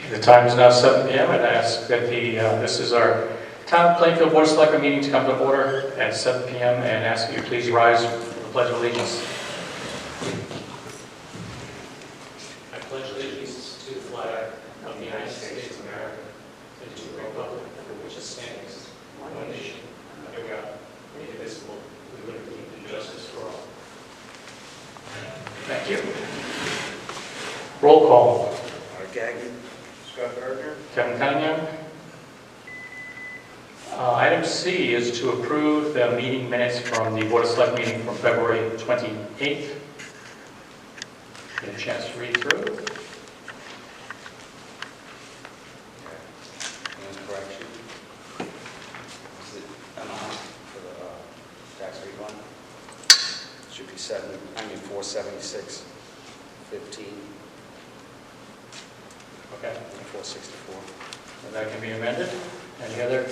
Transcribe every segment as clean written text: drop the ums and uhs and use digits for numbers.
The time is now 7 p.m. and I ask that this is our Town of Plainfield Board of Selectmen meeting to come to order at 7 p.m. and ask that you please rise for the Pledge of Allegiance. I pledge allegiance to the flag of the United States of America and to the republic for which it stands, one nation, under God, indivisible, with liberty and justice for all. Thank you. Roll call. Art Gagnon. Scott Gardner. Kevin Cunningham. Item C is to approve the meeting minutes from the Board of Select meeting from February 28th. Get a chance to read through. And correction. Is it amount for the tax refund? Should be 476.15. Okay. 464. And that can be amended. Any other?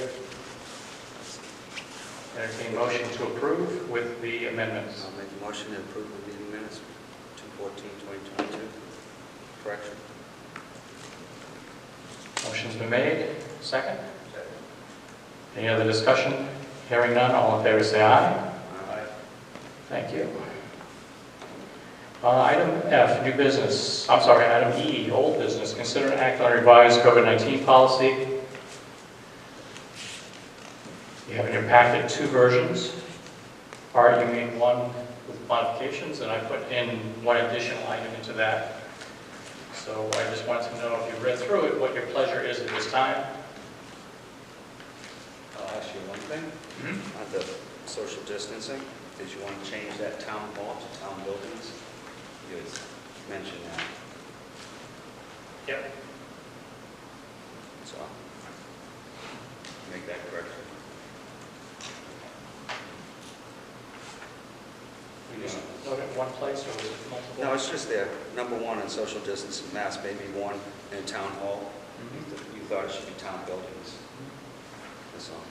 Entertain motion to approve with the amendments. I'll make a motion to approve the meeting minutes 2/14/2022. Correction. Motion's been made. Second? Any other discussion? Hearing none, all in favor say aye. Aye. Thank you. Item F, new business. Item E, old business. Consider an act on revised COVID-19 policy. You have in your packet two versions. Art, you made one with modifications, and I put in one additional item into that. So I just wanted to know if you read through it, what your pleasure is at this time. I'll ask you one thing. On the social distancing, did you want to change that town hall to town buildings? You had mentioned that. Yep. So, make that correction. You just note it in one place, or was it multiple? No, it's just there. Number one on social distancing, mask, maybe one in town hall. You thought it should be town buildings. That's all.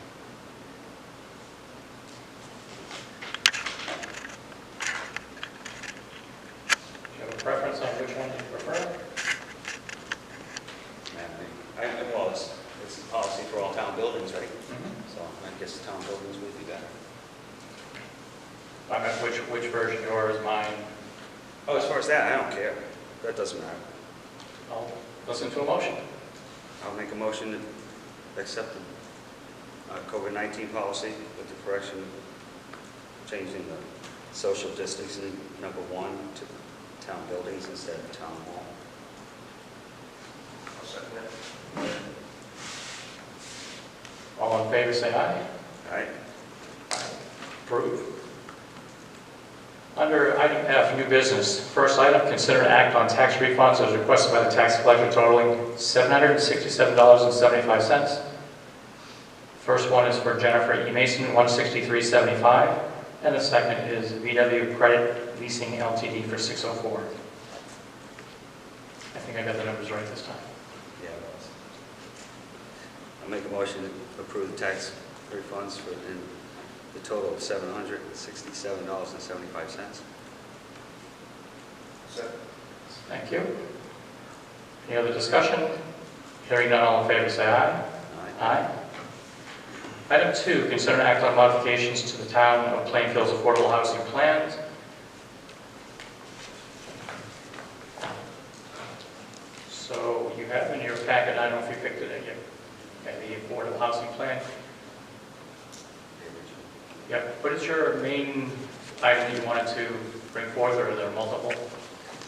Do you have a preference on which one you prefer? Well, it's a policy for all town buildings, right? Mm-hmm. So I guess town buildings would be better. I meant which version, yours, mine? Oh, as far as that, I don't care. That doesn't matter. I'll listen to a motion. I'll make a motion to accept the COVID-19 policy with the correction, changing the social distancing number one to town buildings instead of town hall. I'll second that. All in favor, say aye. Aye. Approved. Under item F, new business. First item, consider an act on tax refunds as requested by the tax collector totaling $767.75. First one is for Jennifer E. Mason, $163.75, and the second is VW Credit Leasing Ltd. for $604. I think I got the numbers right this time. Yeah, it was. I'll make a motion to approve the tax refunds for in the total of $767.75. Thank you. Any other discussion? Hearing none, all in favor say aye. Aye. Item 2, consider an act on modifications to the Town of Plainfield's affordable housing plans. So you have in your packet, I don't know if you picked it in yet, the affordable housing plan. Yep. What is your main item that you wanted to bring forth, or are there multiple?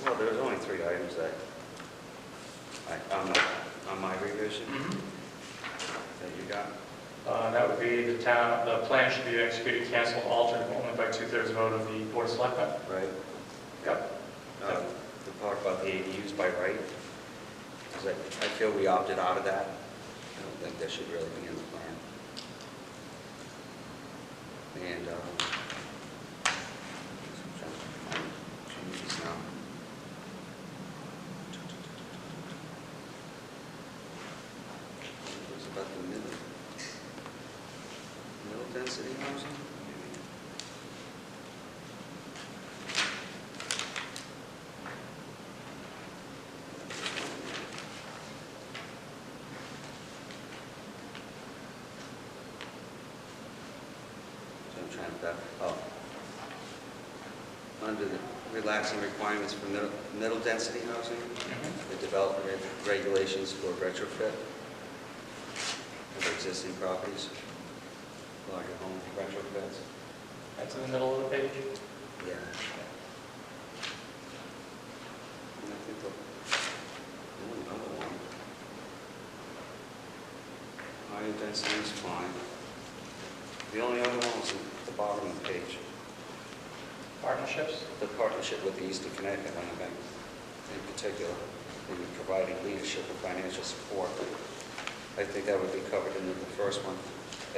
Well, there's only 3 items that on my revision that you got. That would be the plan should be executed, canceled, altered only by 2/3 vote of the Board of Selectmen. Right. Yep. The part about the ADUs by right, because I feel we opted out of that. I don't think that should really be in the plan. And changes now. It was about the middle density housing. like that. Oh. Under the relaxing requirements for middle density housing, the development regulations for retrofit of existing properties, larger home retrofits. That's in the middle of the page. Yeah. And I think another one. Higher density is fine. The only other one was at the bottom of the page. Partnerships? The partnership with the Eastern Connecticut Land Bank, in particular, in providing leadership and financial support. I think that would be covered in the first one.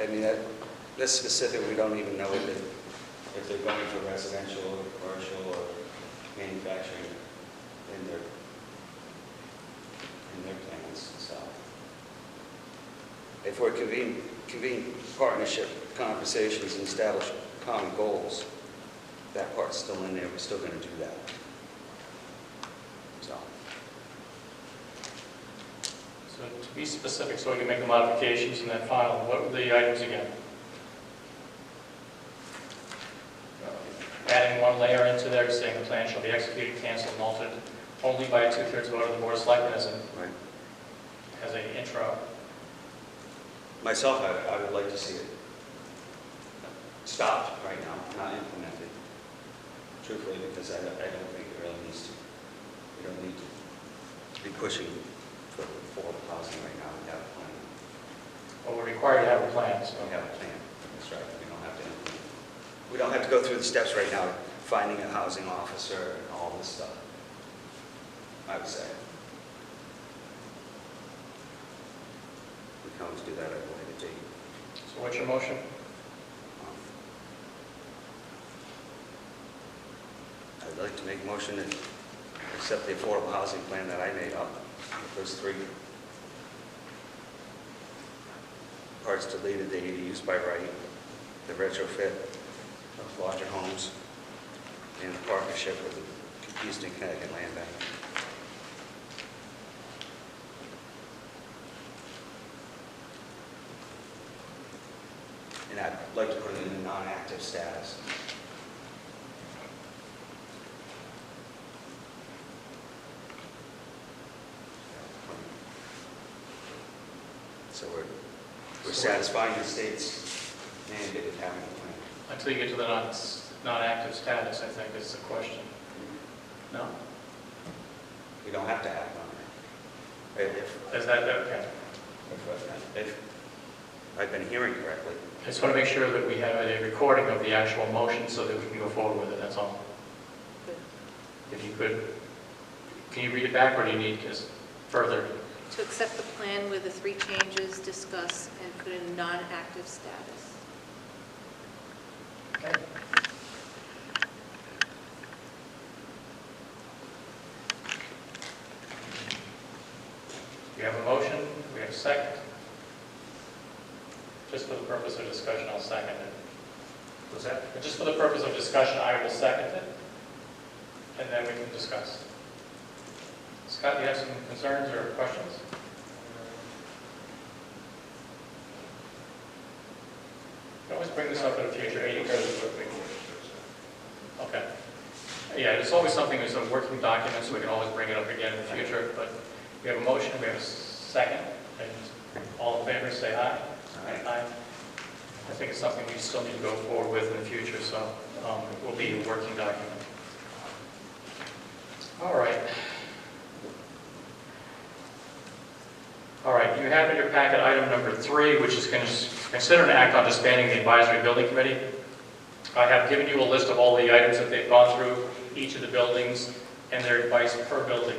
I mean, that's specific. We don't even know if they're going for residential or commercial or manufacturing in their plans. So, if we're convene partnership conversations and establish common goals, that part's still in there. We're still going to do that. So to be specific, so we can make the modifications in that file, what were the items again? Adding one layer into there, saying the plan shall be executed, canceled, and altered only by a 2/3 vote of the Board of Selectmen as an intro. Myself, I would like to see it stopped right now, not implemented. Truthfully, because I don't think it really needs to. We don't need to be pushing for affordable housing right now. We have a plan. Well, we're required to have a plan, so. We have a plan. That's right. We don't have to implement. We don't have to go through the steps right now, finding a housing officer and all this stuff. I would say. We can always do that at a later date. So what's your motion? I'd like to make a motion to accept the affordable housing plan that I made up. Those 3 parts deleted, the ADUs by right, the retrofit of larger homes, and the partnership with the Eastern Connecticut Land Bank. And I'd like to put it in a non-active status. So we're satisfying the state's mandate of having a plan. Until you get to the non-active status, I think is the question. No? We don't have to act on it. Is that okay? If I've been hearing correctly. I just want to make sure that we have a recording of the actual motion so that we can go forward with it, that's all. If you could, can you read it back or do you need just further? To accept the plan with the 3 changes, discuss, and put in non-active status. Okay. We have a motion, we have a second. Just for the purpose of discussion, I'll second it. What's that? Just for the purpose of discussion, I will second it, and then we can discuss. Scott, do you have some concerns or questions? You can always bring this up at a future meeting. Okay. Yeah, it's always something that's a working document, so we can always bring it up again in the future. But we have a motion, we have a second, and all in favor say aye. Aye. I think it's something we still need to go forward with in the future, so it will be a working document. All right. All right, you have in your packet item number 3, which is consider an act on disbanding the advisory building committee. I have given you a list of all the items that they've gone through, each of the buildings, and their advice per building.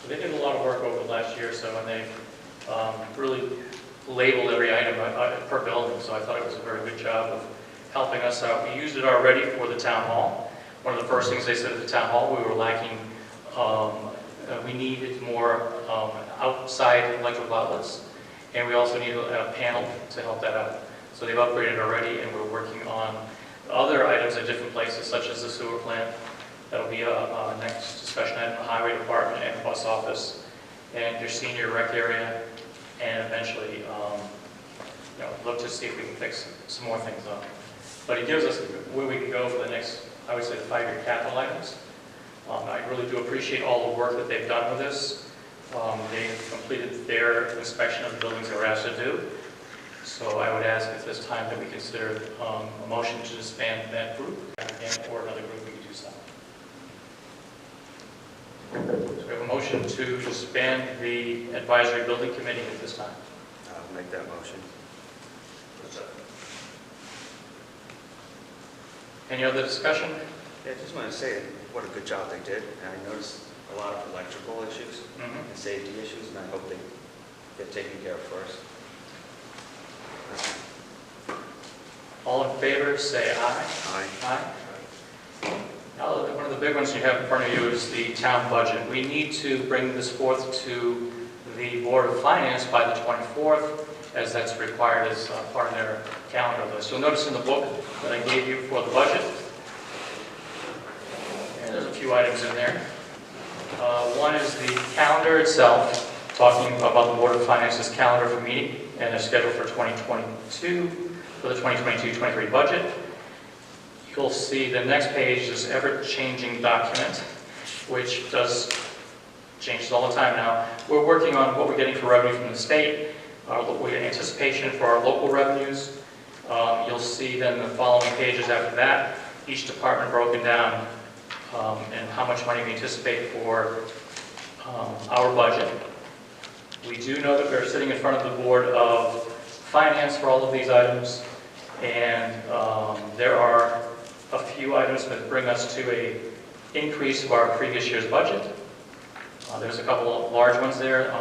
So they did a lot of work over the last year or so, and they've really labeled every item per building, so I thought it was a very good job of helping us out. We used it already for the town hall. One of the first things they said at the town hall, we were lacking, we needed more outside electrical outlets, and we also needed a panel to help that out. So they've upgraded already, and we're working on other items at different places, such as the sewer plant. That'll be a next discussion item, the highway department and the bus office, and your senior rec area, and eventually look to see if we can fix some more things up. but it gives us where we can go for the next, I would say, the 5-year capital items. I really do appreciate all the work that they've done with this. They've completed their inspection of the buildings they were asked to do. So I would ask at this time that we consider a motion to disband that group, again, or another group we could do so. So we have a motion to disband the advisory building committee at this time. I'll make that motion. Any other discussion? Yeah, I just want to say what a good job they did. And I noticed a lot of electrical issues and safety issues, and I hope they get taken care of first. All in favor, say aye. Aye. Aye. Now, one of the big ones you have in front of you is the town budget. We need to bring this forth to the Board of Finance by the 24th, as that's required as part of their calendar list. You'll notice in the book that I gave you for the budget, and there's a few items in there. One is the calendar itself, talking about the Board of Finance's calendar for meeting and their schedule for 2022, for the 2022-23 budget. You'll see the next page is ever-changing document, which does changes all the time now. We're working on what we're getting for revenue from the state, what anticipation for our local revenues. You'll see then the following pages after that, each department broken down and how much money we anticipate for our budget. We do know that we're sitting in front of the Board of Finance for all of these items, and there are a few items that bring us to an increase of our previous year's budget. There's a couple of large ones there.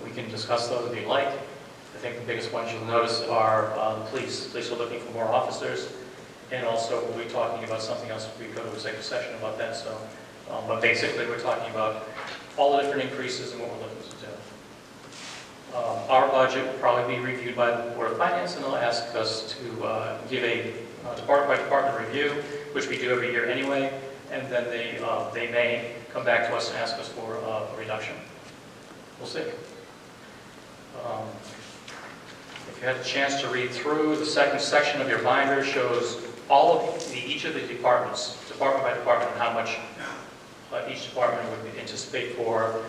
We can discuss those if you'd like. I think the biggest ones you'll notice are the police. The police are looking for more officers, and also we'll be talking about something else if we go to executive session about that. So, but basically we're talking about all the different increases and what we're looking to do. Our budget will probably be reviewed by the Board of Finance, and they'll ask us to give a department-by-department review, which we do every year anyway, and then they may come back to us and ask us for a reduction. We'll see. If you had a chance to read through, the second section of your binder shows all of each of the departments, department by department, how much each department would anticipate for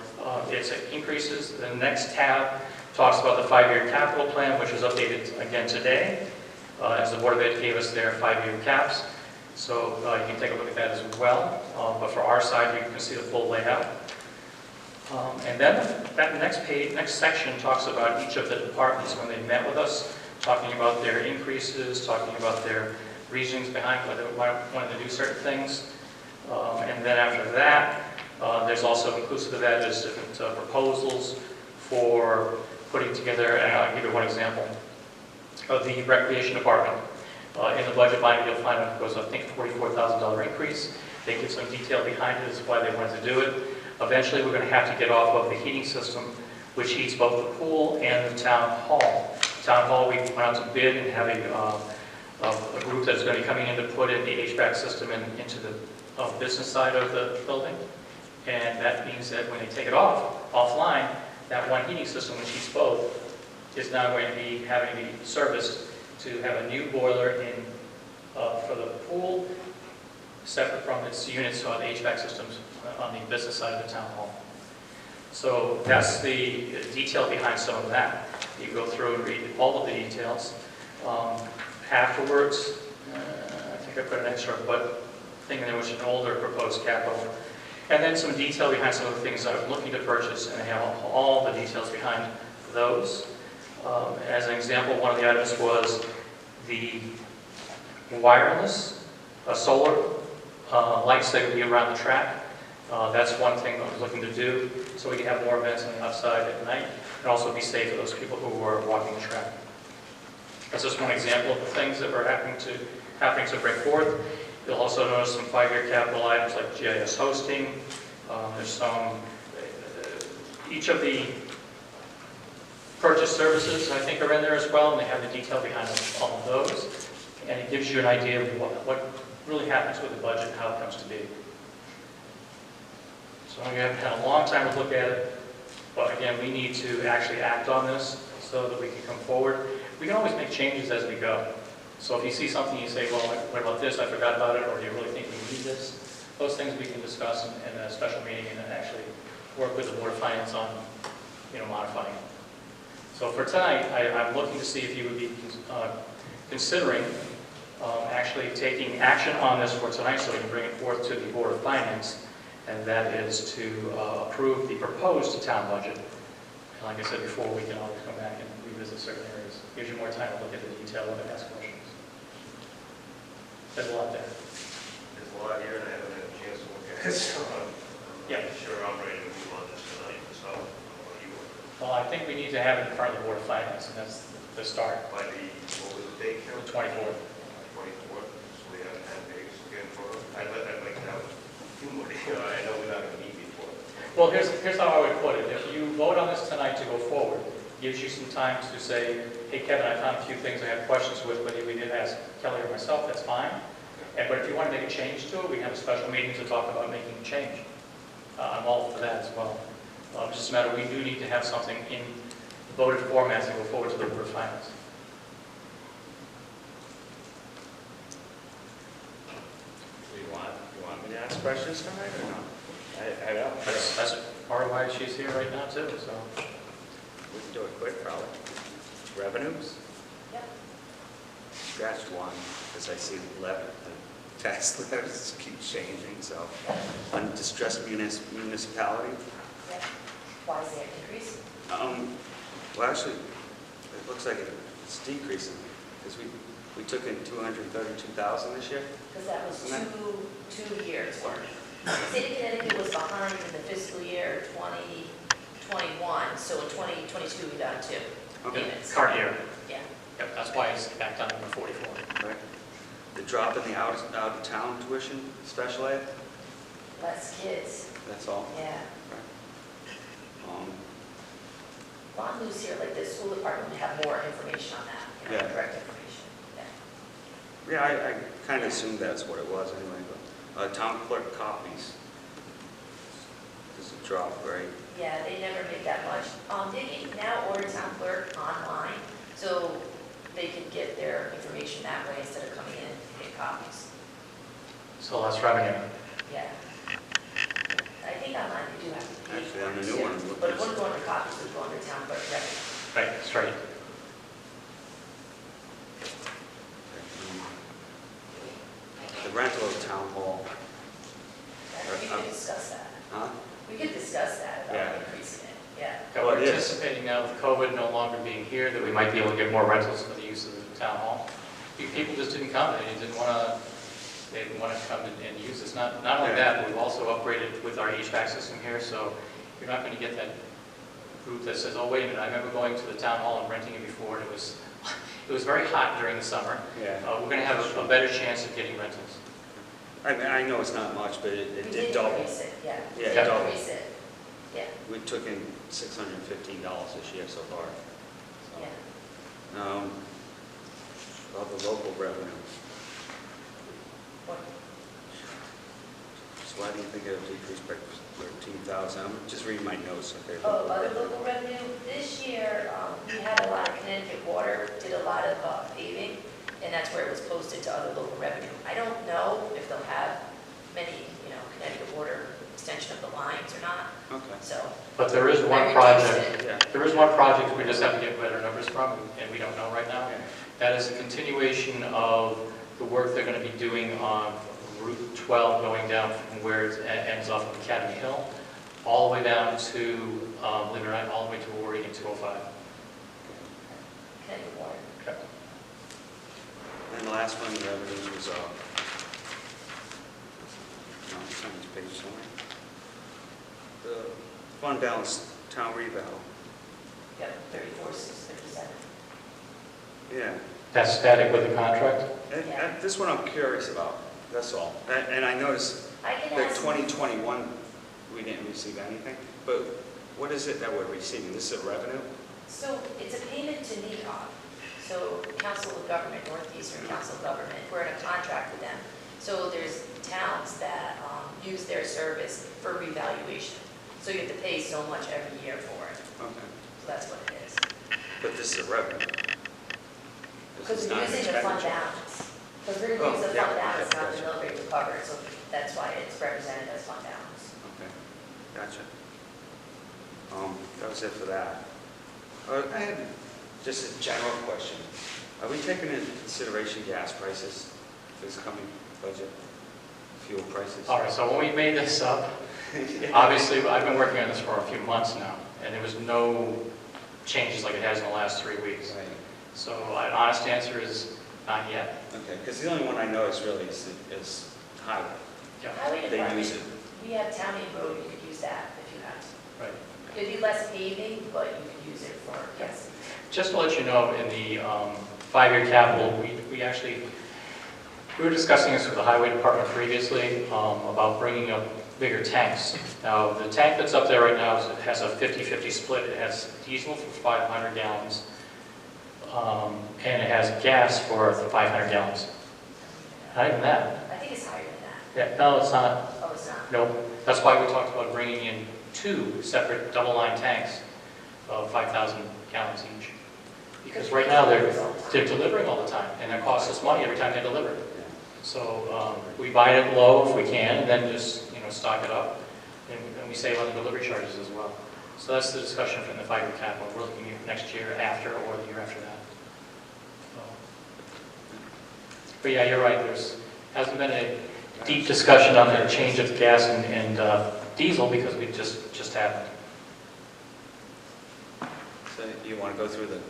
its increases. The next tab talks about the 5-year capital plan, which was updated again today, as the Board of Ed gave us their 5-year caps. So you can take a look at that as well. But for our side, you can see the full layout. And then that next section talks about each of the departments when they met with us, talking about their increases, talking about their reasons behind why they wanted to do certain things. And then after that, there's also inclusive of that is different proposals for putting together, and I'll give you one example of the recreation department. In the budget line, you'll find it was, I think, a $44,000 increase. They give some detail behind it as to why they wanted to do it. Eventually, we're going to have to get off of the heating system, which heats both the pool and the town hall. Town hall, we went out to bid and have a group that's going to be coming in to put in the HVAC system into the business side of the building. And that means that when they take it offline, that one heating system, which heats both, is now going to be having to be serviced to have a new boiler in for the pool, separate from its units on the HVAC systems on the business side of the town hall. So that's the detail behind some of that. You go through and read all of the details. Afterwards, I think I put an extra thing there, which is an older proposed capital. And then some detail behind some of the things I was looking to purchase, and I have all the details behind those. As an example, one of the items was the wireless, solar lights that would be around the track. That's one thing I was looking to do, so we can have more events on the outside at night, and also be safe for those people who are walking the track. That's just one example of the things that we're happening to bring forth. You'll also notice some 5-year capital items like GIS hosting. There's some, each of the purchase services I think are in there as well, and they have the detail behind all of those. And it gives you an idea of what really happens with the budget and how it comes to be. So we have had a long time to look at it, but again, we need to actually act on this so that we can come forward. We can always make changes as we go. So if you see something, you say, well, what about this, I forgot about it, or do you really think we need this? Those things we can discuss in a special meeting and then actually work with the Board of Finance on, modifying it. So for tonight, I'm looking to see if you would be considering actually taking action on this for tonight so we can bring it forth to the Board of Finance, and that is to approve the proposed town budget. And like I said before, we can always come back and revisit certain areas. Gives you more time to look at the detail and ask questions. There's a lot there. There's a lot here, and I haven't had a chance to look at it, so I'm not sure I'm ready to move on this tonight, so what do you want? Well, I think we need to have it in front of the Board of Finance, and that's the start, By the, what was the date, the Carol? 24th. 24th, so we haven't had dates again for it. I'd like to have a few more, I know we're not going to meet before. Well, here's how I would put it. If you vote on this tonight to go forward, gives you some time to say, hey, Kevin, I found a few things I have questions with, whether we did ask Kelly or myself, that's fine. But if you want to make a change to it, we can have a special meeting to talk about making a change. I'm all for that as well. It's just a matter, we do need to have something in voted format to go forward to the Board of Finance. Do you want me to ask questions tonight or not? I don't. That's part of why she's here right now too, so. We can do it quick, probably. Revenues? Yep. Scratch one, because I see the tax letters keep changing, so. Undistressed municipality? Yep. Why is there an increase? Well, actually, it looks like it's decreasing, because we took in 232,000 this year. Because that was And then- two years worth. The state of Connecticut was behind in the fiscal year 2021, so in 2022 we got two payments. Current year. Yeah. Yep, that's why it's back down to number 44. Right. The drop in the out-of-town tuition, special ed, Less kids, that's all. yeah. Um, Ron Luce here, like the school department would have more information on that, Yeah. correct information. Yeah. Yeah, I kind of assumed that's what it was anyway, but town clerk copies. There's a drop, right? Yeah, they never make that much. They can now order town clerk online, so they can get their information that way instead of coming in to get copies. So less revenue. Yeah. I think online they do have to pay. Actually, on the for it, new too. one, look, But it it's- wouldn't go under copies, it would go under town clerk revenue. Right, straight. The rental of town hall, We could discuss that. huh? We could discuss that Yeah. about increasing it, yeah. Yeah, Well, we're it is. anticipating now with COVID no longer being here, that we might be able to get more rentals for the use of the town hall. People just didn't come, they didn't want to come and use this. Not only Yeah. that, but we've also upgraded with our HVAC system here, so you're not going to get that group that says, oh, wait a minute, I remember going to the town hall and renting it before, and it was very hot during the summer. Yeah. We're going to have a better chance of getting rentals. I mean, I know it's not much, but it We did did double. increase it, yeah. We Yeah, did double. increase it, yeah, We took in $615 this year so far. yeah. About the local revenue. What- So why do you think it decreased by 13,000? I'm just reading my notes, okay? Oh, other local revenue, this year, we had a lot of Connecticut Water, did a lot of paving, and that's where it was posted to other local revenue. I don't know if they'll have many, Connecticut Water extension of the lines or not, Okay. so. But there is I one reduced project, it. Yeah. there is one project we just have to get better numbers from, and we don't know right now. That is a continuation of the work they're going to be doing on Route 12, going down from where it ends off of Academy Hill, all the way down to, believe it or not, all the way to Oregon 205. Connecticut Water. Okay. And the last one, the revenues was, no, it's on this page somewhere. The fund balance town reval. Yep, 34,657. Yeah. That's static with the contract? And this one I'm curious about, that's all. And I noticed I can that ask. 2021, we didn't receive anything, but what is it that we're receiving? This is a revenue? So it's a payment to NECOG. So Council of Government, Northeastern Council of Government, we're in a contract with them. So there's towns that use their service for revaluation. So you have to pay so much every year for it. Okay. So that's what it is. But this is a revenue. Because It's we're not an using the fund expenditure. balance. Because we're Oh, using the yeah, fund balance, okay, not the gotcha. mill rate recovered, so that's why it's represented as fund balance. Okay, gotcha. That was it for that. I had just a general question. Are we taking into consideration gas prices for this coming budget? Fuel prices? All right, so when we made this up, obviously, I've been working on this for a few months now, and there was no changes like it has in the last 3 weeks. Right. So an honest answer is not yet. Okay, because the only one I know is really is highway. Yeah, Highway They department, use it. we have town aid road, you could use that if you have to. right. It'd be less paving, but you could use it for, yes. Just to let you know, in the 5-year capital, we were discussing this with the highway department previously about bringing up bigger tanks. Now, the tank that's up there right now has a 50-50 split. It has diesel for 500 gallons, and it has gas for the 500 gallons. Not even that. I think it's higher than that. Yeah, no, it's not. Oh, it's not? Nope. That's why we talked about bringing in 2 separate double-line tanks of 5,000 gallons each. Because right now, they're delivering all the time, and it costs us money every time they deliver. So we buy it low if we can, and then just, stock it up, and we save on the delivery charges as well. So that's the discussion from the 5-year capital. We're looking at next year after or the year after that. So. But yeah, you're right, hasn't been a deep discussion on the change of gas and diesel because we just haven't. So you want to go through the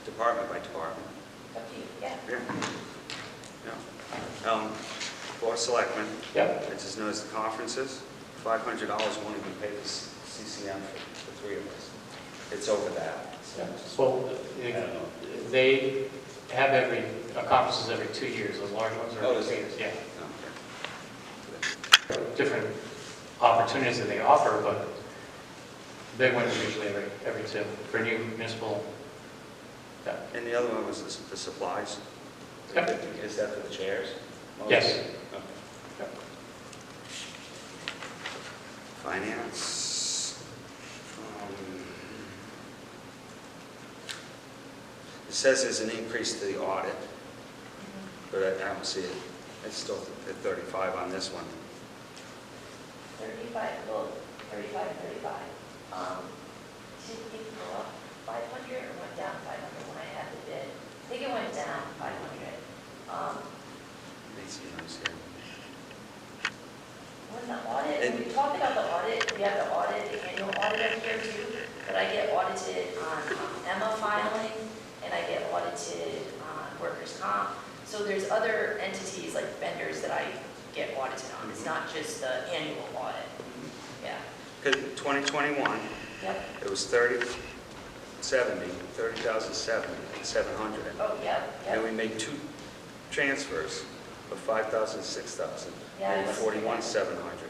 department by department? Up to you, yeah. Yeah. Board of Selectmen, Yep. I just noticed the conferences, $500 won't even pay the CCM for 3 of us. It's over that. So Well, I don't know. they have conferences every 2 years. Those large ones are Oh, every is 2 it? years. Yeah. Okay. Different opportunities that they offer, but the big ones are usually every 2 for new municipal. Yeah. And the other one was the supplies? Yep. Is that for the chairs? Yes. Okay. Yep. Finance. It says there's an increase to the audit, but I don't see it. It's still at 35 on this one. 35, well, 35 and 35. Did it go up 500 or went down 500 when I had the bid? I think it went down 500. Let's see what I'm saying. When the audit, when we talk about the audit, we have the audit, the annual audit up here too, but I get audited on EMA filing, and I get audited on workers' comp. So there's other entities like vendors that I get audited on. It's not just the annual audit. Yeah. Because 2021, Yep. it was 30,700, Oh, yeah, and yeah. we made 2 transfers of 5,000, 6,000, Yeah, I and was- 41,700.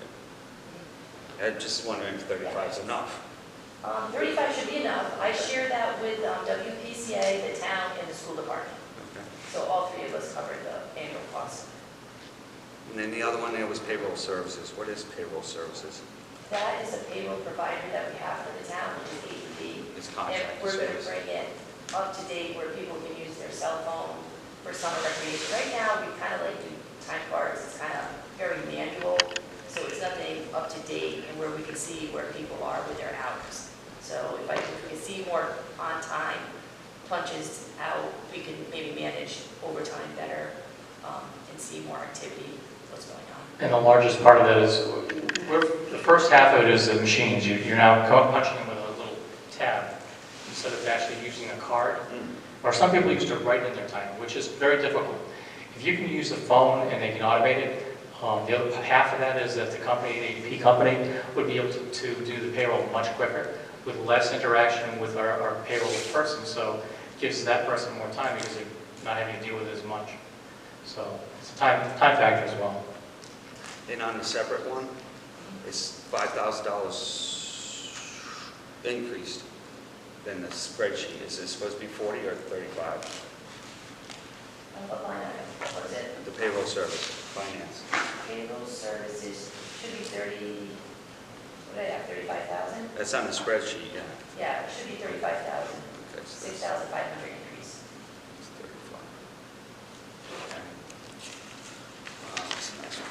I'm just wondering if 35 is enough. 35 should be enough. I share that with WPCA, the town, and the school department. Okay. So all 3 of us covered the annual cost. And then the other one there was payroll services. What is payroll services? That is a payroll provider that we have for the town, which is AEP. It's And contract we're going to service. bring it up to date where people can use their cell phone for summer recreation. Right now, we kind of like do time cards. It's kind of very manual, so it's nothing up to date and where we can see where people are with their hours. So if we can see more on time punches out, we can maybe manage overtime better and see more activity, what's going on. And the largest part of that is, the first half of it is the machines. You're now punching them with a little tab instead of actually using a card. Or some people used to write in their time, which is very difficult. If you can use the phone and they can automate it, the other half of that is that the company, the ADP company, would be able to do the payroll much quicker with less interaction with our payroll person. So it gives that person more time because they're not having to deal with it as much. So it's a time factor as well. And on the separate one, it's $5,000 increased than the spreadsheet. Is it supposed to be 40 or 35? What line item? What is it? The payroll service, finance. Payroll services should be 30, what did I have, 35,000? That's on the spreadsheet, yeah. Yeah, it should be 35,000. Okay. $6,500 increase. It's 35. Okay. What's the next one?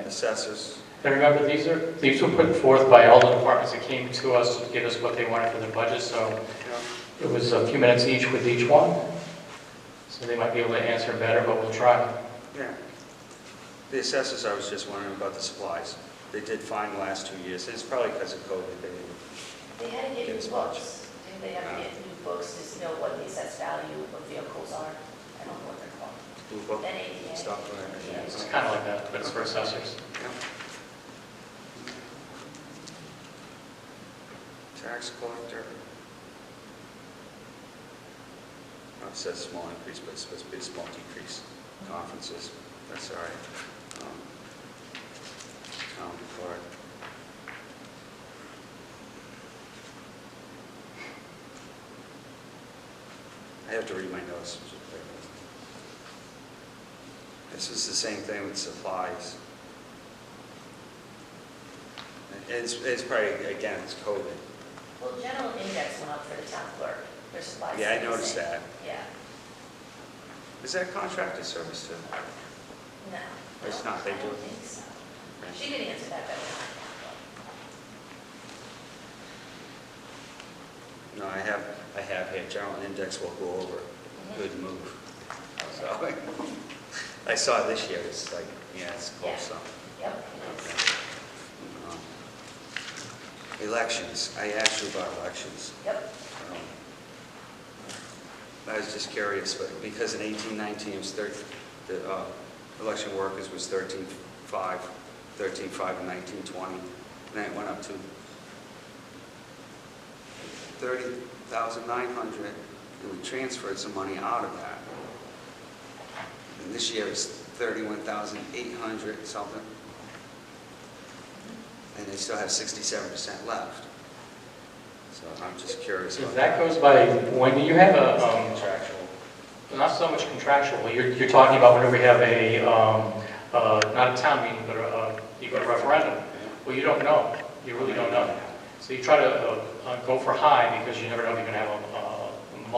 Assessors. And remember, these were put forth by all the departments that came to us to give us what they wanted for their budget, so Yeah. it was a few minutes each with each one. So they might be able to answer better, but we'll try. Yeah. The assessors, I was just wondering about the supplies. They did fine the last 2 years. It's probably because of COVID. They had to get Yes, new books. Didn't they have to get new books to know what the assessed value of vehicles are? I don't know what they're called. Blue book NADA. stuff. Right? Yeah. It's kind of like that, but it's for assessors. Yeah. Tax collector. Oh, it says small increase, but it's supposed to be a small decrease. Conferences, that's all right. Town clerk. I have to read my notes. This is the same thing with supplies. It's probably, again, it's COVID. Well, general index went up for the town clerk. Their supplies. Yeah, I stayed the noticed same. that. Yeah. Is that contracted service too? No. It's not, they I do don't it. think so. She could answer that better than I No, I have here, general index will go over. can. Good move. So, I saw this year, it's like, yeah, it's close, so. Yep. Okay. Elections, I asked you about elections. Yep. I was just curious, but because in 1819, it was the election workers was 13.5 in 1920, and then it went up to 30,900, and we transferred some money out of that. And this year it's 31,800 something, and they still have 67% left. So I'm just curious about That goes by, when you have a, contractual. not so much contractual, you're talking about whenever we have a, not a town meeting, but you go to referendum. Well, you don't know, you really don't know. So you try to go for high because you never know if you're going to have a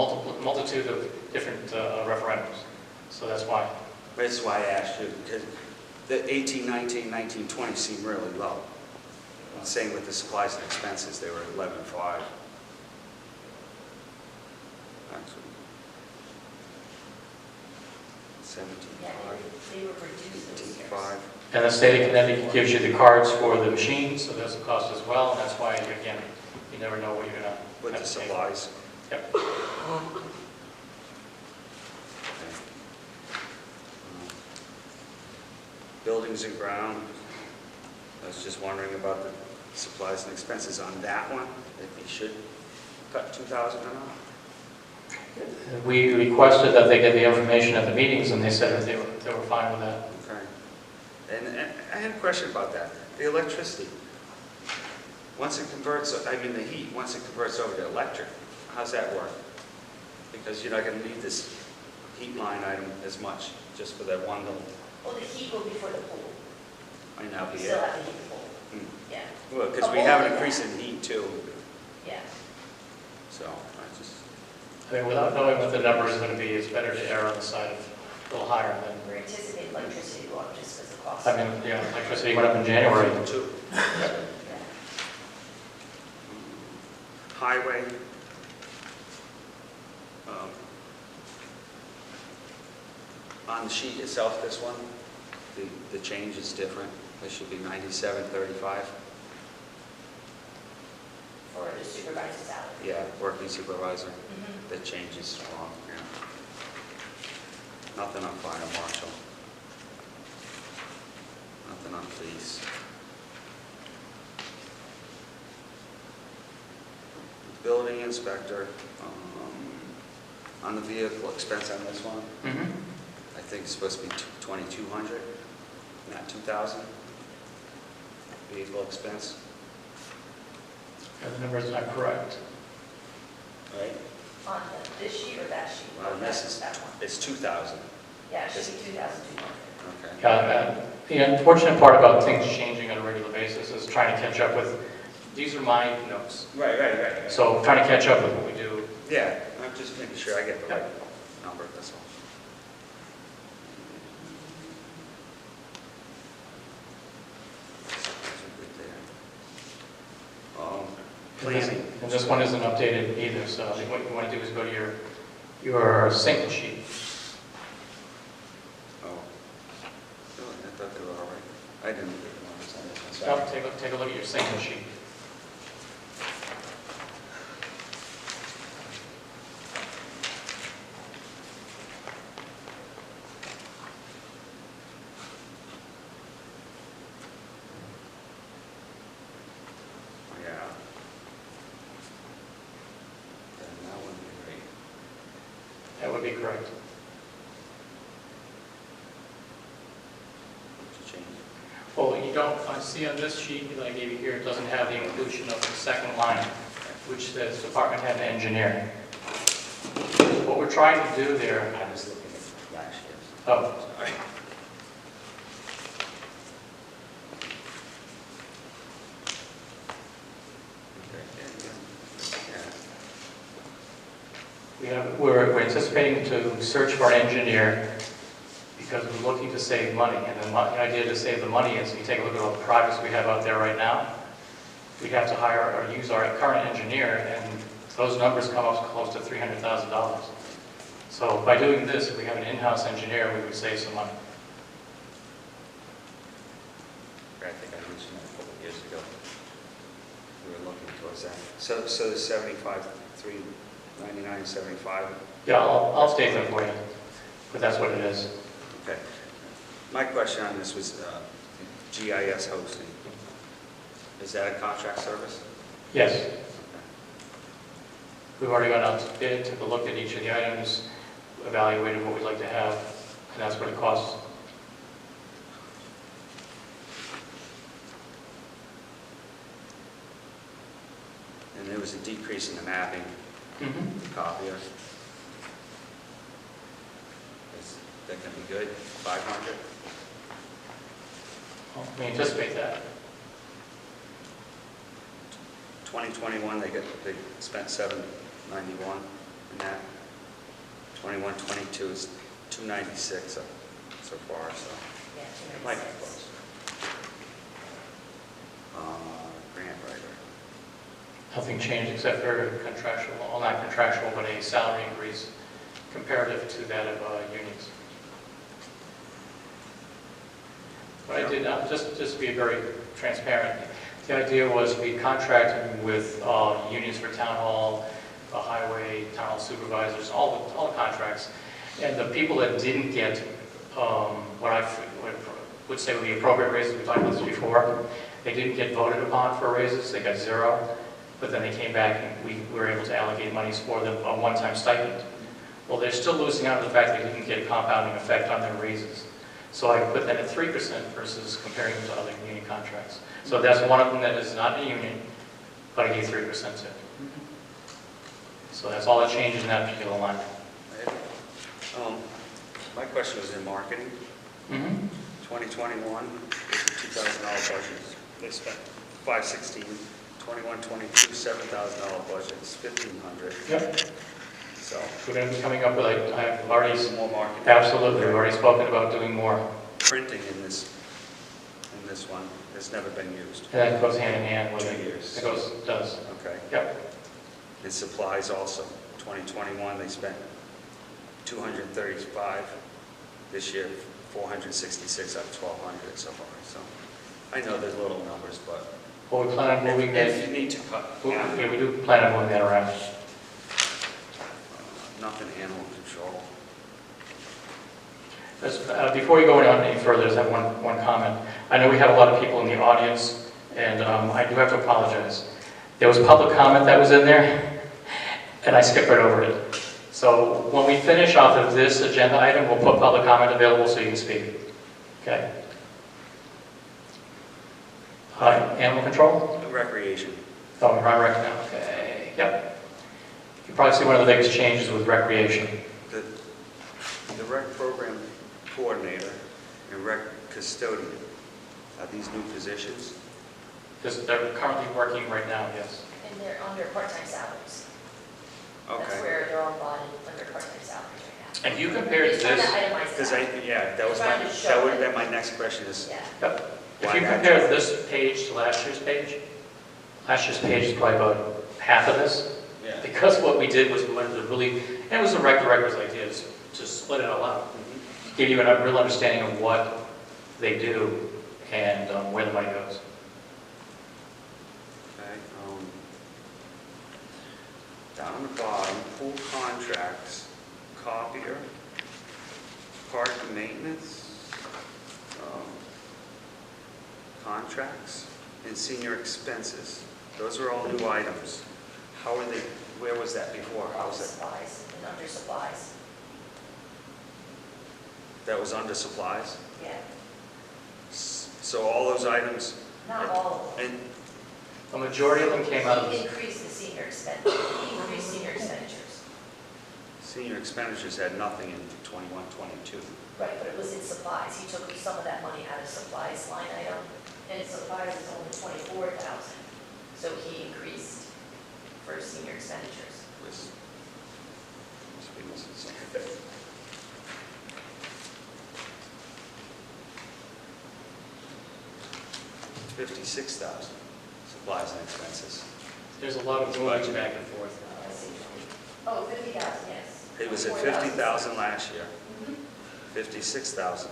multitude of different referendums. So that's why. That's why I asked you, because the 1819, 1920 seem really low. Same with the supplies and expenses, they were 11.5. Actually, 17.5, Yeah, they were reduced those years. 18.5. And the state of Connecticut gives you the cards for the machine, so there's a cost as well, and that's why, again, you never know what you're going to With the supplies. Yep. Buildings and ground, I was just wondering about the supplies and expenses on that one, if you should cut 2,000 or not. We requested that they get the information at the meetings, and they said that they were fine with that. Okay. And I had a question about that. The electricity, once it converts, the heat, once it converts over to electric, how's that work? Because you're not going to need this heat line item as much, just for that one little, Well, the heat will be for the pool. might not We be still it. have to heat the pool. Hmm. Yeah, Well, because we have an increase in heat too, yeah. so I just, I mean, without knowing what the number is going to be, it's better to err on the side of a little higher than, We're anticipating electricity to go up just because of cost. I mean, yeah, electricity went up in January. two. Yeah. Highway. On the sheet itself, this one, the change is different. It should be 97.35. Or the supervisor's salary. Yeah, working supervisor. Mhm. The change is wrong, yeah. Nothing on fire marshal. Nothing on police. Building inspector, on the vehicle expense on this one, Mhm. I think it's supposed to be 2,200, not 2,000. Vehicle expense, And the number is not correct. right? On this sheet or that sheet? Well, this is, That one. it's 2,000, Yeah, it should be 2,200. okay. The unfortunate part about things changing on a regular basis, is trying to catch up with, these are my notes. Right. So trying to catch up with what we do. Yeah, I'm just making sure I get the right number, that's all. Planning. And this one isn't updated either, so I think what you want to do is go to your single sheet. Oh. Oh, I thought they were all right. I didn't read them on this. I'm So sorry. take a look at your single sheet. Yeah. Then that wouldn't be great. That would be correct. What'd you change? Well, you don't, I see on this sheet that I gave you here, it doesn't have the inclusion of the second line, which says department head and engineer. What we're trying to do there, I was looking at last year's. oh, Sorry. Yeah. we're anticipating to search for an engineer because we're looking to save money. And the idea to save the money is, if you take a look at all the projects we have out there right now, we'd have to hire or use our current engineer, and those numbers come up close to $300,000. So by doing this, if we have an in-house engineer, we would save some money. I think I mentioned that a couple of years ago. We were looking towards that. So the 75, 399, 75. Yeah, I'll state them for you, but that's what it is. Okay. My question on this was GIS hosting. Is that a contract service? Yes, Okay. we've already gone out to bid, took a look at each of the items, evaluated what we'd like to have, and that's what it costs. And there was a decrease in the mapping, Mm-hmm. the copier. Is that going to be good? 500? We anticipate that. 2021, they spent 791 in that. 21, 22 is 296 so far, so Yeah, it might be close. Grant writer. Nothing changed except for contractual, well, not contractual, but a salary increase comparative to that of unions. But I did not, just to be very transparent, the idea was we contracted with unions for town hall, highway, town hall supervisors, all the contracts. And the people that didn't get what I would say were the appropriate raises, we talked about this before, they didn't get voted upon for raises, they got 0. But then they came back and we were able to allocate monies for them, a one-time stipend. Well, they're still losing out on the fact that they didn't get a compounding effect on their raises. So I put that at 3% versus comparing them to other union contracts. So that's one of them that is not a union, but I gave 3% to. So that's all that changed in that particular line. My question was in marketing. Mm-hmm. 2021, $2,000 budget. They spent $516. 21, 22, $7,000 budget. It's $1,500. Yep. So We're going to be coming up with, I've already, more marketing. absolutely, we've already spoken about doing more. Printing in this one has never been used. And that goes hand in hand with 2 it. years. It does. Okay. Yep. And supplies also. 2021, they spent $235. This year, $466 out of $1,200 so far. So I know there's little numbers, but Well, we plan on moving if that, you need to cut, yeah, we do plan on moving that around. nothing animal control. Before you go on any further, I just have one comment. I know we have a lot of people in the audience, and I do have to apologize. There was public comment that was in there, and I skipped right over it. So when we finish off of this agenda item, we'll put public comment available so you can speak. Okay? Animal control? Recreation. Oh, we're on rec now. Okay. Yep. You probably see one of the biggest changes with recreation. The rec program coordinator and rec custodian are these new positions. They're currently working right now, yes. And they're under part-time salaries. That's Okay. where they're all bonded under part-time salaries right now. And you compared Just trying to this, itemize Because that. that was Trying to that show would have it. been my next question is, Yeah. if you compare this page to last year's page is probably about half of this. yeah. Because what we did was we wanted to really, and it was the director's idea, is to split it all out. Give you a real understanding of what they do and where the money goes. Okay, down on the bottom, pool contracts, copier, park maintenance, contracts, and senior expenses. Those are all new items. How are they, where was that before? How was that? Supplies and under supplies. That was under supplies? Yeah. So all those items, Not all of them. and, A majority of them came out of He this. increased the senior expenses. He increased senior expenditures. senior expenditures had nothing in 21, 22. Right, but it was in supplies. He took some of that money out of supplies line item, and supplies is only 24,000. So he increased for senior expenditures. Was, must be missing something. $56,000, supplies and expenses. There's a lot of moving back and forth. Let's see. Oh, 50,000, yes. It was at 24,000. 50,000 last year, Mhm. 56,000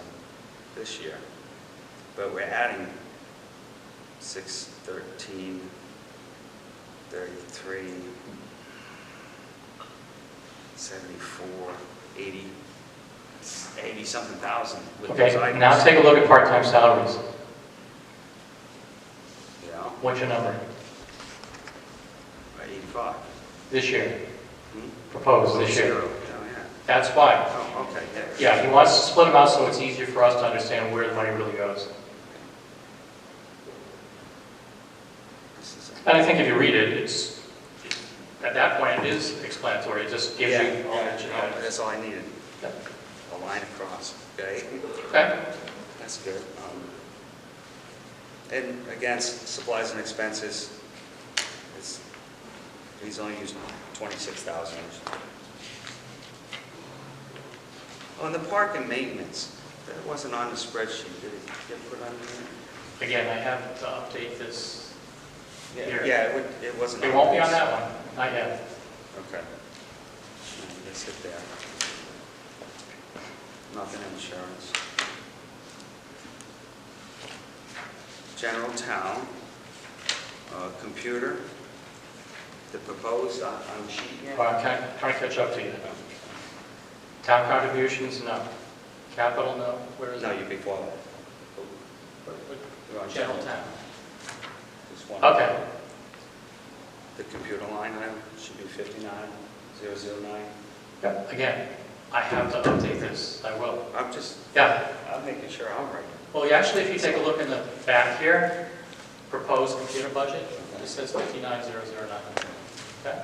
this year. But we're adding 6, 13, 33, 74, 80 something thousand with those Okay, items. now take a look at part-time salaries. Yeah, What's your number 85. this year? Hmm? Proposed this year? Zero. Oh, yeah. That's why. Oh, okay, yeah. Yeah, he wants to split them out so it's easier for us to understand where the money really goes. This is And I think if you read it, at that point, it is explanatory. It just gives yeah, you all yeah, that you no, know. that's all I needed. Yep. A line across, okay? Okay? That's good. And again, supplies and expenses, he's only used 26,000. On the park and maintenance, that wasn't on the spreadsheet, did it get put on there? Again, I have to update this. Here. Yeah, it wasn't. It won't be on that one, not yet. Okay. Let's hit there. Nothing insurance. General town, computer, the proposed on sheet here. Well, I'm trying to catch up to you. Town contributions, no. Capital, no. Where is No, it? you before that. You're on General town. This one. Okay. The computer line item should be 59,009. Yep. Again, I have to update this. I will. I'm making sure I'm right. Well, actually, if you take a look in the back here, proposed computer budget, it says 59,009. Okay?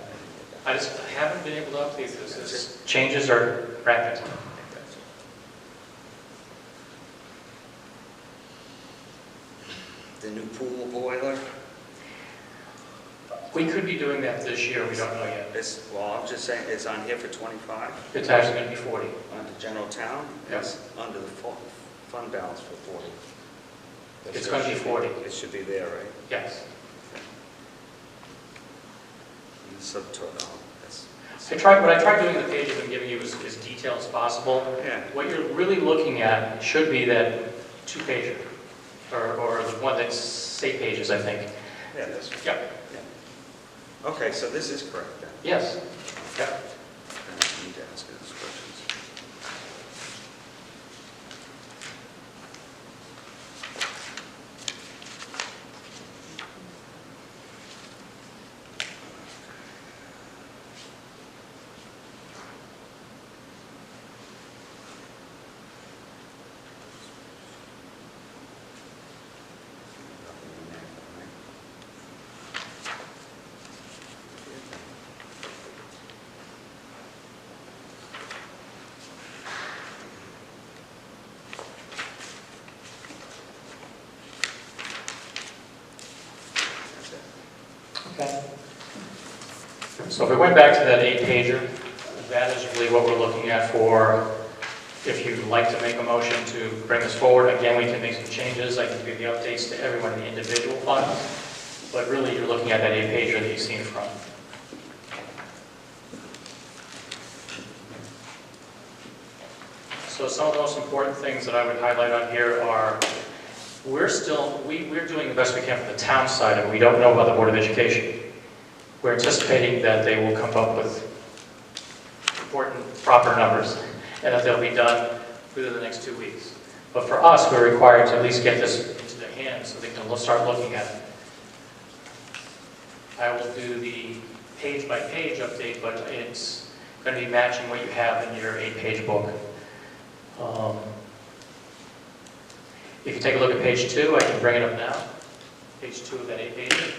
I haven't been able to update this. Changes are rapid. The new pool boiler, We could be doing that this year. We don't know yet. I'm just saying, it's on here for 25. It's actually going to be 40. Under general town, Yes. it's under the fund balance for 40. It's going to be 40. It should be there, right? Yes. And the subtotal, that's. What I tried doing in the pages I'm giving you is as detailed as possible. Yeah. What you're really looking at should be that 2-pager, or the one that's 8 pages, I think. Yeah, that's. Yep. Yeah. Okay, so this is correct then. Yes. Yep. And I need to ask you those questions. Nothing in there, right? Okay. So if we went back to that 8-pager, that is really what we're looking at for, if you'd like to make a motion to bring this forward. Again, we can make some changes. I can give the updates to everyone in the individual files. But really, you're looking at that 8-pager that you see in front. So some of the most important things that I would highlight on here are, we're doing the best we can for the town side, and we don't know about the Board of Education. We're anticipating that they will come up with important, proper numbers, and that they'll be done within the next 2 weeks. But for us, we're required to at least get this into their hands so they can start looking at it. I will do the page-by-page update, but it's going to be matching what you have in your 8-page book. If you take a look at page 2, I can bring it up now. Page 2 of that 8-page.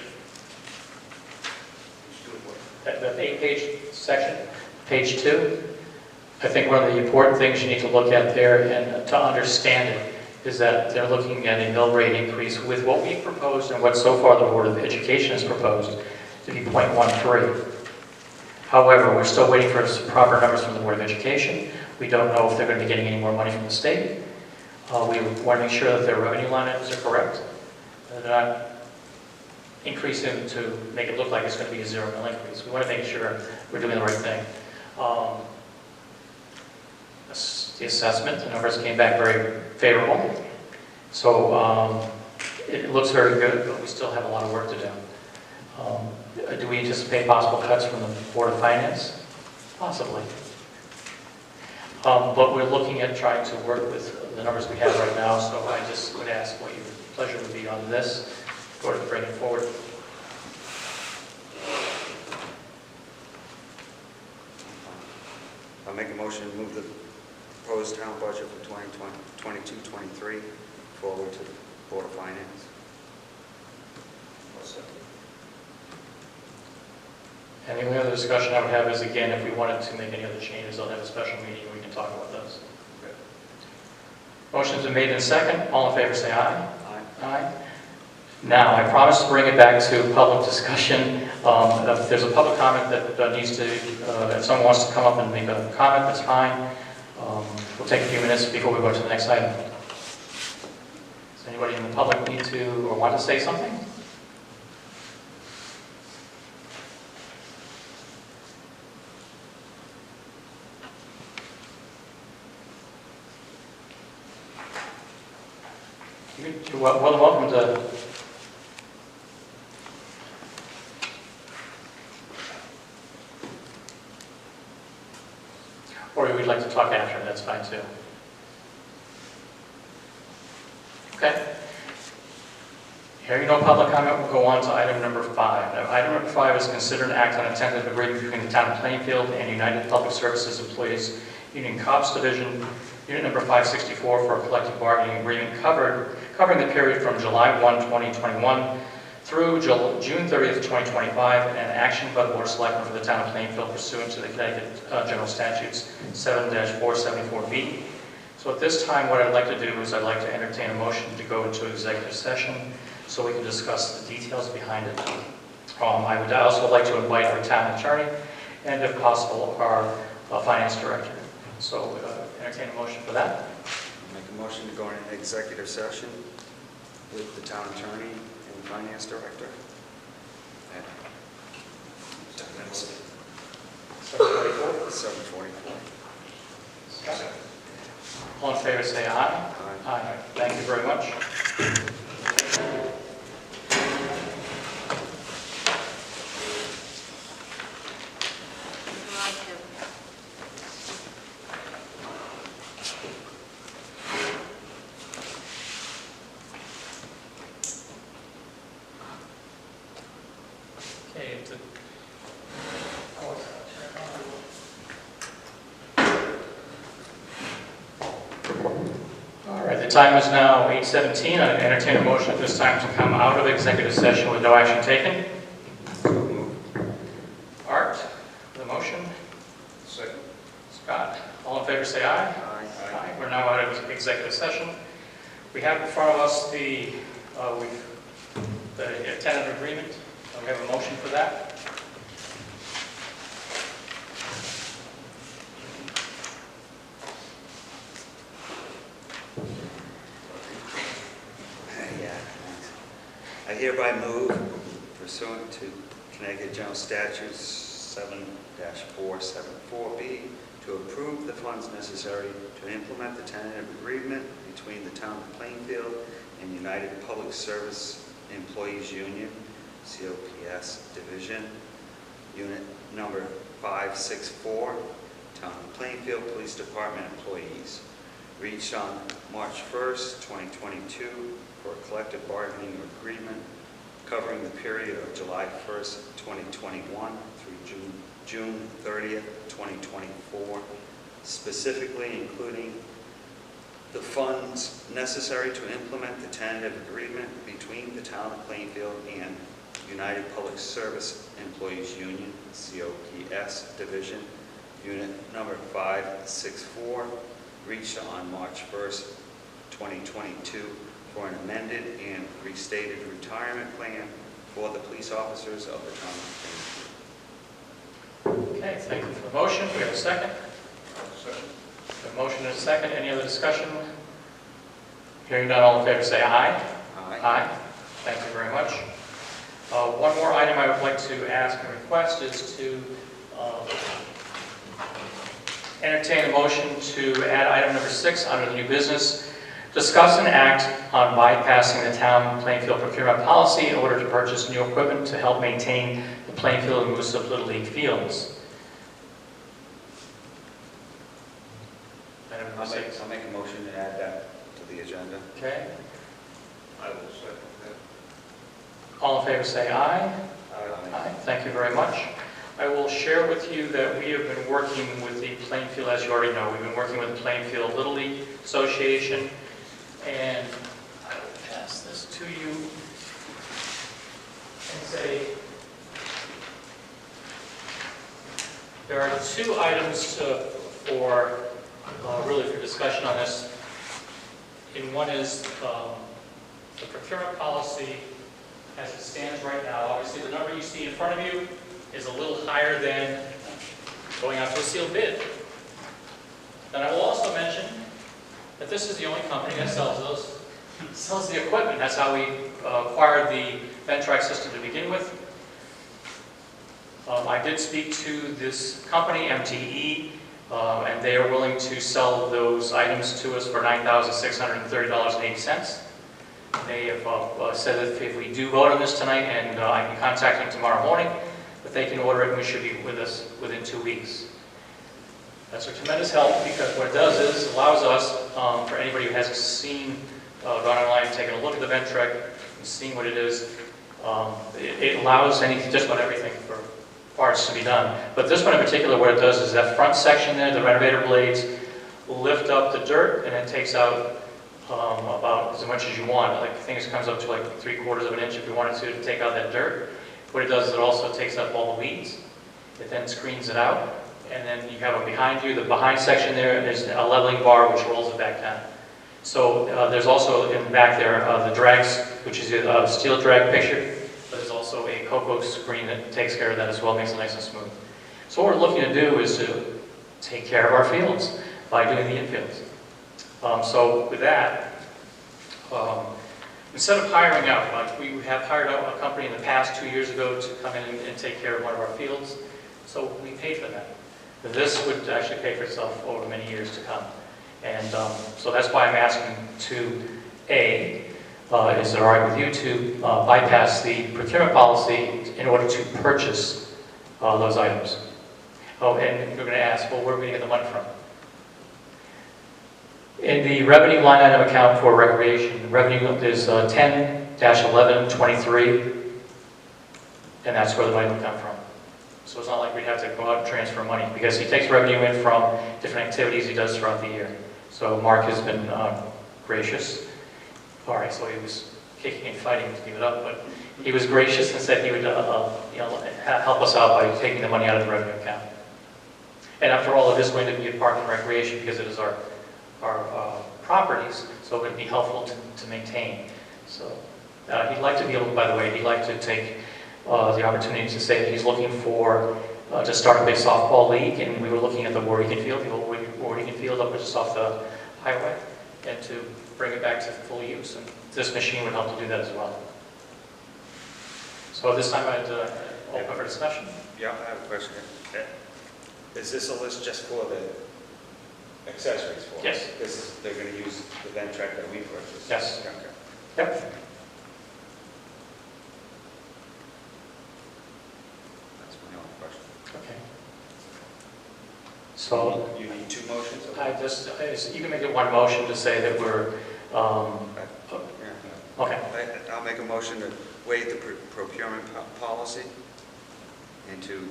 That 8-page section, page 2. I think one of the important things you need to look at there and to understand it is that they're looking at a mill rate increase with what we proposed and what so far the Board of Education has proposed to be 0.13. However, we're still waiting for some proper numbers from the Board of Education. We don't know if they're going to be getting any more money from the state. We want to make sure that their revenue line items are correct. They're not increasing to make it look like it's going to be a 0 mil increase. We want to make sure we're doing the right thing. The assessment, the numbers came back very favorable. So it looks very good, but we still have a lot of work to do. Do we anticipate possible cuts from the Board of Finance? Possibly. But we're looking at trying to work with the numbers we have right now, so I just would ask what your pleasure would be on this, in order to bring it forward. I'll make a motion to move the proposed town budget for 2022-23 forward to the Board of Finance. And the only other discussion I would have is, again, if we wanted to make any other changes, I'll have a special meeting and we can talk about those. Okay. Motion's been made in second. All in favor, say aye. Aye. Aye. Now, I promised to bring it back to public discussion. If there's a public comment that needs to, if someone wants to come up and make a comment, that's fine. We'll take a few minutes before we go to the next item. Does anybody in the public need to or want to say something? You're welcome to. Or we'd like to talk after, that's fine too. Okay. Hearing no public comment, we'll go on to item number 5. Now, item number 5 is consider an act on a tentative agreement between the town of Plainfield and United Public Services Employees Union Cops Division, Unit number 564, for a collective bargaining agreement covering the period from July 1, 2021 through June 30th, 2025, and action by the Board of Selectmen for the town of Plainfield pursuant to the Connecticut General Statutes 7-474B. So at this time, what I'd like to do is I'd like to entertain a motion to go into executive session so we can discuss the details behind it. I would also like to invite our town attorney and, if possible, our finance director. So entertain a motion for that. Make a motion to go into executive session with the town attorney and finance director. At 7:44. All in favor, say aye. Aye. Aye. Thank you very much. The time is now 8:17. I entertain a motion at this time to come out of executive session with no action taken. Art, the motion. Second. Scott, all in favor say aye. Aye. We're now out of executive session. We have in front of us the tentative agreement So we have a motion for that. Yeah. I hereby move pursuant to Connecticut General Statutes 7-474B to approve the funds necessary to implement the tentative agreement between the Town of Plainfield and United Public Service Employees Union, COPS Division, Unit Number 564, Town of Plainfield Police Department employees, reached on March 1st, 2022 for a collective bargaining agreement covering the period of July 1st, 2021 through June 30th, 2024, specifically including the funds necessary to implement the tentative agreement between the Town of Plainfield and United Public Service Employees Union, COPS Division, Unit Number 564, reached on March 1st, 2022 for an amended and restated retirement plan for the police officers of the Town of Plainfield. Okay, thank you for the motion. We have a second. Second. A motion and a second. Any other discussion? Hearing none, all in favor say aye. Aye. Thank you very much. One more item I would like to ask and request is to entertain a motion to add item number 6 under the new business. Discuss and act on bypassing the Town Plainfield Procurement Policy in order to purchase new equipment to help maintain the Plainfield and Moose Little League fields. Item number 6. I'll make a motion to add that to the agenda. Okay. I will second that. All in favor say aye. Aye. Aye. Thank you very much. I will share with you that we have been working with the Plainfield, as you already know, we've been working with the Plainfield Little League Association, and I will pass this to you and say, there are 2 items really for discussion on this. And one is the procurement policy as it stands right now. Obviously, the number you see in front of you is a little higher than going out to a sealed bid. And I will also mention that this is the only company that sells the equipment. That's how we acquired the Ventrac system to begin with. I did speak to this company, MTE, and they are willing to sell those items to us for $9,630.80. They have said that if we do vote on this tonight, and I can contact them tomorrow morning, that they can order it and we should be with us within 2 weeks. That's a tremendous help, because what it does is allows us, for anybody who hasn't gone online and taken a look at the Ventrac and seen what it is, it allows just about everything for parts to be done. But this one in particular, what it does is that front section there, the renovator blades, lift up the dirt and it takes out about as much as you want. Like, I think it comes up to like 3/4 of an inch if you wanted to take out that dirt. What it does is it also takes up all the weeds. It then screens it out, and then you have it behind you. The behind section there is a leveling bar which rolls it back down. So there's also in the back there the drags, which is a steel drag picture, but there's also a cocoa screen that takes care of that as well, makes it nice and smooth. So what we're looking to do is to take care of our fields by doing the infields. So with that, instead of hiring out, like we have hired out a company in the past 2 years ago to come in and take care of one of our fields, so we paid for that. This would actually pay for itself over many years to come. And so that's why I'm asking to, is it all right with you to bypass the procurement policy in order to purchase those items? Oh, and you're going to ask, well, where are we going to get the money from? In the revenue line item account for recreation, the revenue is 10-1123, and that's where the money would come from. So it's not like we'd have to go out and transfer money, because he takes revenue in from different activities he does throughout the year. So Mark has been gracious. All right, so he was kicking and fighting to give it up, but he was gracious and said he would help us out by taking the money out of the revenue account. And after all, it is going to be a park and recreation because it is our properties, so it would be helpful to maintain. So he'd like to be able, by the way, he'd like to take the opportunity to say that he's looking for, to start up a softball league, and we were looking at the Warwigan Field, the old Warwigan Field up just off the highway, and to bring it back to full use, and this machine would help to do that as well. So at this time, I'd open for discussion. Yeah, I have a question. Is this a list just for the accessories for? Yes. They're going to use the vent track that we purchased? Yes. Okay. Yep. That's my only question. Okay. So You need two motions? you can make it one motion to say that we're, Yeah. okay. I'll make a motion to waive the procurement policy and to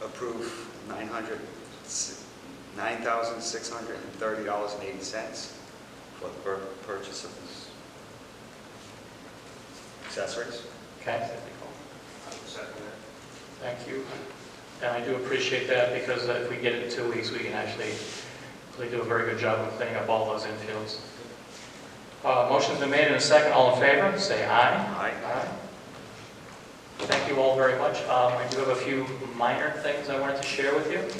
approve $9,630.80 for the purchase of this accessories. Okay. I would second that. Thank you. And I do appreciate that, because if we get it in 2 weeks, we can actually really do a very good job of cleaning up all those infields. Motion's been made in a second. All in favor, say aye. Aye. Aye. Thank you all very much. I do have a few minor things I wanted to share with you. I put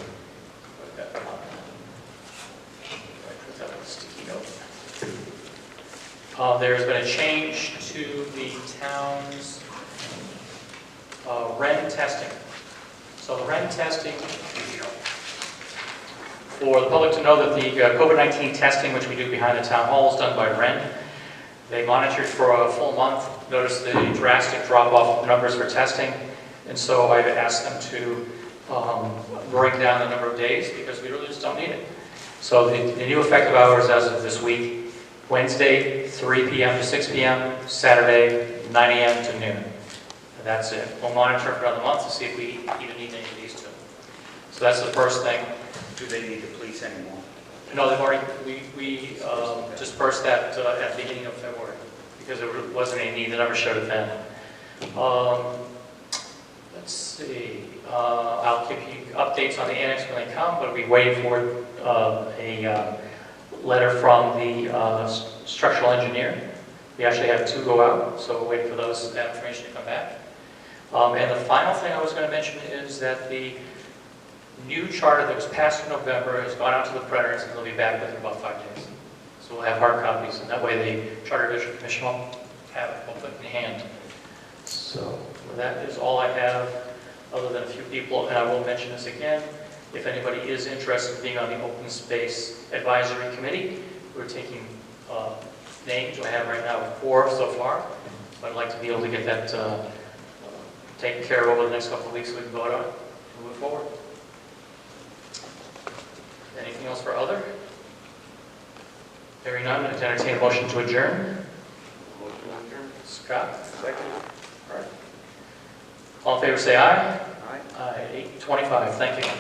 that on a sticky note. There's been a change to the town's REN testing. So the REN testing, for the public to know that the COVID-19 testing, which we do behind the town hall, is done by REN. They monitored for a full month, noticed the drastic drop-off of numbers for testing, and so I've asked them to bring down the number of days, because we really just don't need it. So the new effective hours as of this week: Wednesday, 3 p.m. to 6 p.m., Saturday, 9 a.m. to noon. That's it. We'll monitor for another month to see if we even need any of these two. So that's the first thing. Do they need the police anymore? No, they've already, we dispersed that at the beginning of February, because there wasn't any need, the numbers showed it then. Let's see, I'll give you updates on the annex when they come, but we're waiting for a letter from the structural engineer. We actually have 2 go out, so we're waiting for that information to come back. And the final thing I was going to mention is that the new charter that was passed in November has gone out to the printers, and they'll be back within about 5 days. So we'll have hard copies, and that way the Charter Revision Commission will have it, we'll put it in hand. So that is all I have, other than a few people, and I will mention this again. If anybody is interested in being on the Open Space Advisory Committee, we're taking names. I have right now 4 so far, but I'd like to be able to get that taken care of over the next couple of weeks so we can vote on it and move forward. Anything else for other? Hearing none, I entertain a motion to adjourn. Motion to adjourn. Scott? Second. All right. All in favor say aye. Aye. Aye, 8:25, thank you.